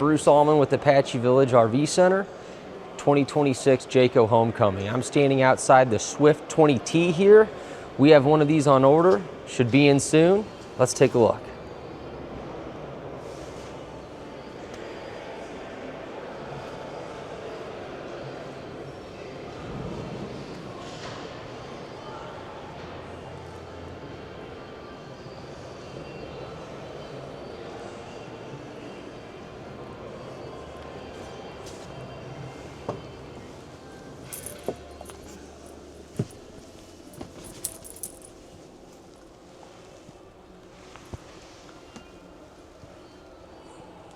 Bruce Allman with Apache Village RV Center, 2026 Jayco Homecoming. I'm standing outside the Swift 20T here. We have one of these on order, should be in soon. Let's take a look.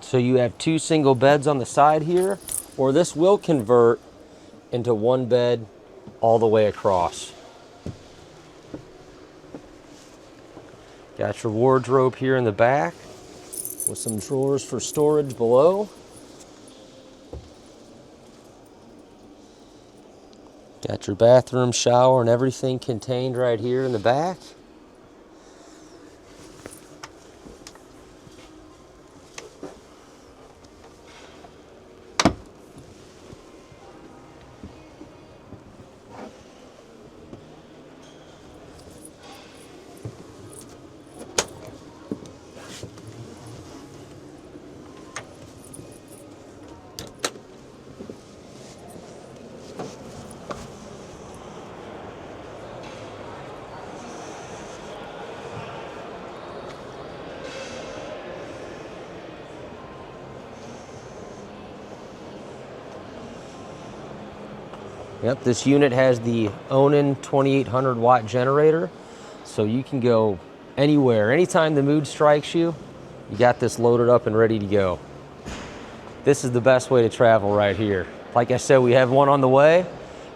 So you have two single beds on the side here, or this will convert into one bed all the way across. Got your wardrobe here in the back with some drawers for storage below. Got your bathroom, shower, and everything contained right here in the back. Yep, this unit has the Onan 2800 watt generator, so you can go anywhere. Anytime the mood strikes you, you got this loaded up and ready to go. This is the best way to travel right here. Like I said, we have one on the way.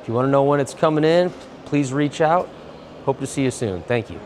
If you want to know when it's coming in, please reach out. Hope to see you soon. Thank you.